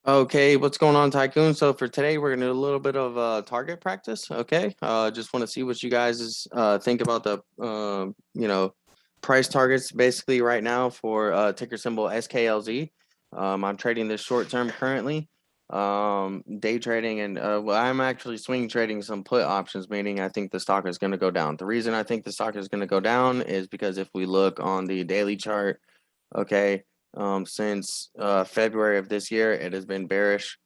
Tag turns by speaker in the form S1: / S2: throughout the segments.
S1: Okay, what's going on, Tycoon? So for today, we're gonna do a little bit of target practice. Okay, just want to see what you guys think about the price targets basically right now for ticker symbol SKLZ. I'm trading this short term currently, day trading, and well, I'm actually swing trading some put options, meaning I think the stock is going to go down. The reason I think the stock is going to go down is because if we look on the daily chart. Okay. Since February of this year, it has been bearish.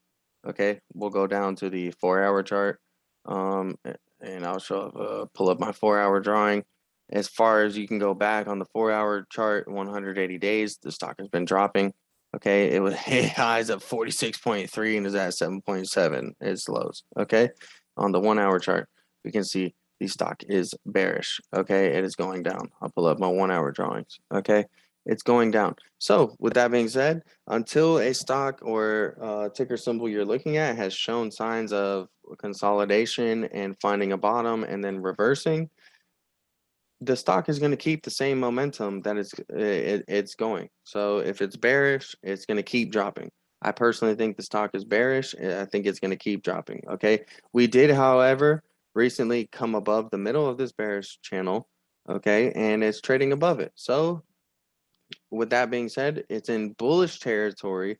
S1: Okay, we'll go down to the 4 hour chart. And I'll pull up my 4 hour drawing. As far as you can go back on the 4 hour chart, 180 days, the stock has been dropping. Okay, it was hit highs of 46.3 and is at 7.7 its lows. Okay, on the 1 hour chart, we can see the stock is bearish. Okay, it is going down. I'll pull up my 1 hour drawings. Okay, it's going down. So, with that being said, until a stock or ticker symbol you're looking at has shown signs of consolidation and finding a bottom and then reversing, the stock is going to keep the same momentum that it's going. So if it's bearish, it's going to keep dropping. I personally think the stock is bearish. I think it's going to keep dropping. Okay. We did, however, recently come above the middle of this bearish channel. Okay. And it's trading above it. So with that being said, it's in bullish territory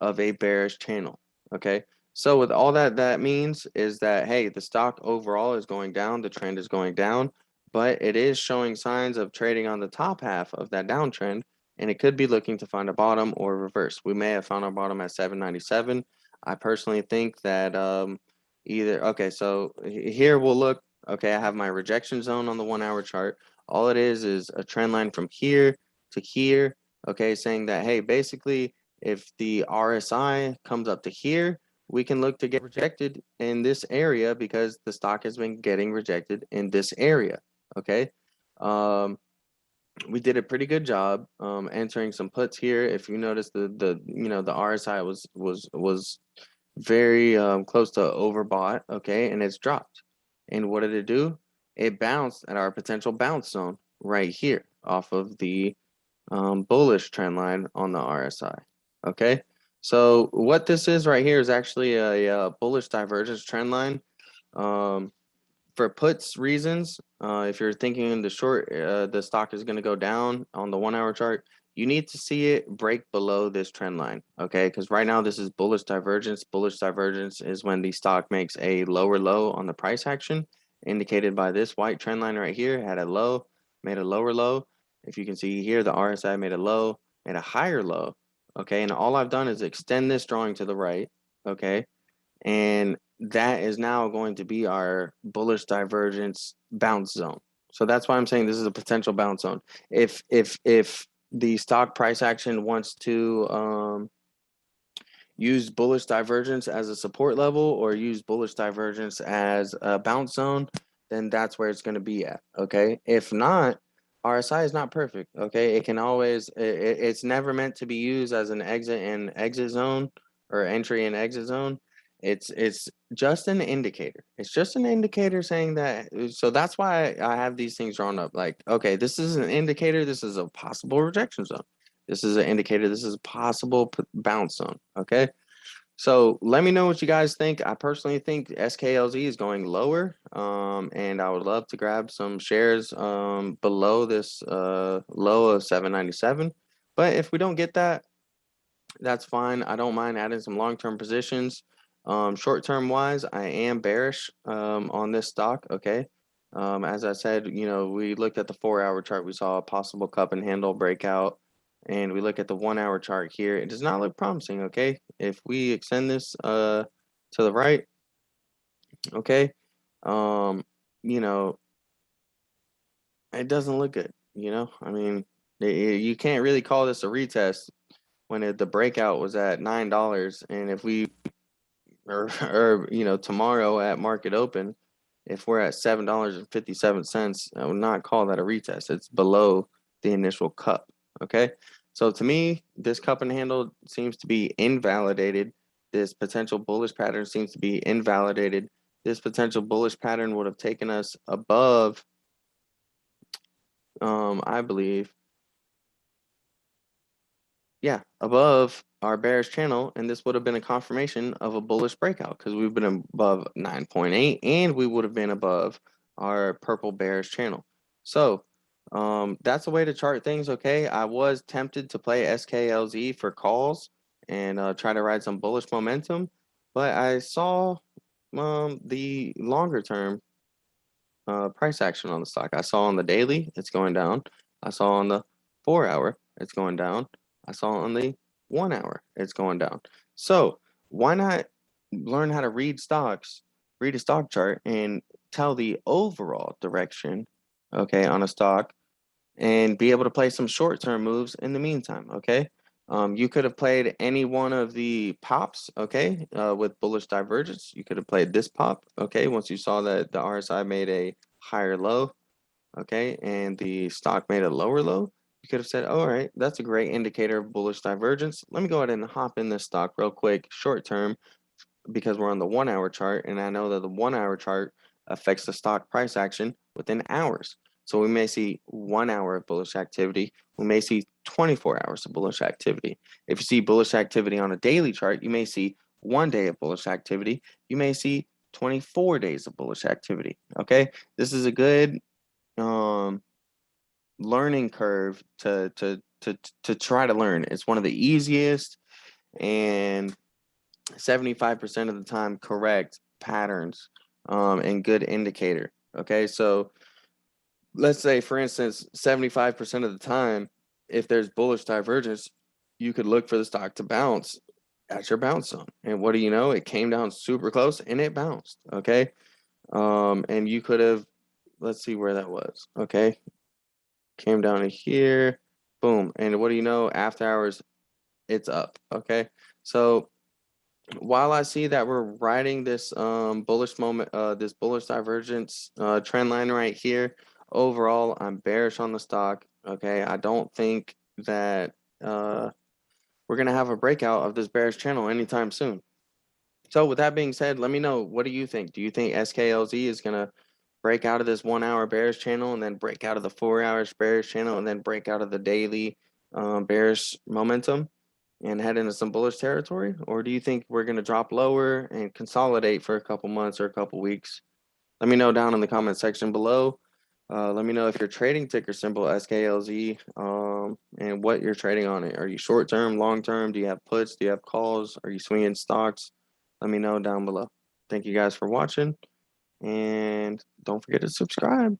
S1: of a bearish channel. Okay. So with all that means is that, hey, the stock overall is going down, the trend is going down, but it is showing signs of trading on the top half of that downtrend, and it could be looking to find a bottom or reverse. We may have found our bottom at 797. I personally think that either, okay, so here we'll look, okay, I have my rejection zone on the 1 hour chart. All it is a trend line from here to here, okay, saying that, hey, basically, if the RSI comes up to here, we can look to get rejected in this area because the stock has been getting rejected in this area. Okay. We did a pretty good job entering some puts here. If you notice the RSI was very close to overbought, okay, and it's dropped. And what did it do? It bounced at our potential bounce zone right here off of the bullish trend line on the RSI. Okay, so what this is right here is actually a bullish divergence trend line. Um, for puts reasons, if you're thinking in the short, the stock is going to go down on the 1 hour chart, you need to see it break below this trend line. Okay, because right now this is bullish divergence. Bullish divergence is when the stock makes a lower low on the price action, indicated by this white trend line right here, had a low, made a lower low. If you can see here, the RSI made a low, made a higher low. Okay, and all I've done is extend this drawing to the right. Okay, and that is now going to be our bullish divergence bounce zone. So that's why I'm saying this is a potential bounce zone. If the stock price action wants to use bullish divergence as a support level or use bullish divergence as a bounce zone, then that's where it's going to be at. Okay. If not, RSI is not perfect. Okay. It can always, it's never meant to be used as an exit and exit zone or entry and exit zone. It's just an indicator. It's just an indicator saying that. So that's why I have these things drawn up. Like, okay, this is an indicator. This is a possible rejection zone. This is an indicator. This is a possible bounce zone. Okay. So let me know what you guys think. I personally think SKLZ is going lower. And I would love to grab some shares below this low of 797. But if we don't get that, that's fine. I don't mind adding some long-term positions. Short-term wise, I am bearish on this stock. Okay. As I said, we looked at the 4 hour chart. We saw a possible cup and handle breakout. And we look at the 1 hour chart here. It does not look promising. Okay. If we extend this to the right, okay, um, you know, it doesn't look good. I mean, you can't really call this a retest when the breakout was at $9, and if we or tomorrow at market open, if we're at $7.57, I would not call that a retest. It's below the initial cup. Okay, so to me, this cup and handle seems to be invalidated. This potential bullish pattern seems to be invalidated. This potential bullish pattern would have taken us above, I believe. yeah, above our bearish channel, and this would have been a confirmation of a bullish breakout because we've been above 9.8 and we would have been above our purple bearish channel. So that's a way to chart things. Okay, I was tempted to play SKLZ for calls and try to ride some bullish momentum, but I saw the longer term price action on the stock. I saw on the daily, it's going down. I saw on the 4 hour, it's going down. I saw on the 1 hour, it's going down. So why not learn how to read stocks, read a stock chart, and tell the overall direction, okay, on a stock, and be able to play some short-term moves in the meantime, okay? You could have played any one of the pops, okay, with bullish divergence. You could have played this pop, okay, once you saw that the RSI made a higher low, okay, and the stock made a lower low. You could have said, all right, that's a great indicator of bullish divergence. Let me go ahead and hop in this stock real quick, short term, because we're on the 1 hour chart, and I know that the 1 hour chart affects the stock price action within hours. So we may see 1 hour of bullish activity. We may see 24 hours of bullish activity. If you see bullish activity on a daily chart, you may see 1 day of bullish activity. You may see 24 days of bullish activity. Okay, this is a good learning curve to try to learn. It's one of the easiest and 75% of the time correct patterns and good indicator. Okay, so let's say, for instance, 75% of the time, if there's bullish divergence, you could look for the stock to bounce at your bounce zone. And what do you know? It came down super close and it bounced. Okay, and you could have, let's see where that was. Okay, came down to here, boom, and what do you know? After hours, it's up. Okay, so while I see that we're riding this bullish moment, this bullish divergence trend line right here, overall, I'm bearish on the stock. Okay, I don't think that we're gonna have a breakout of this bearish channel anytime soon. So with that being said, let me know, what do you think? Do you think SKLZ is gonna break out of this 1 hour bearish channel and then break out of the 4 hours bearish channel and then break out of the daily bearish momentum and head into some bullish territory? Or do you think we're going to drop lower and consolidate for a couple months or a couple weeks? Let me know down in the comment section below. Let me know if you're trading ticker symbol SKLZ and what you're trading on it. Are you short term, long term? Do you have puts? Do you have calls? Are you swinging stocks? Let me know down below. Thank you guys for watching, and don't forget to subscribe.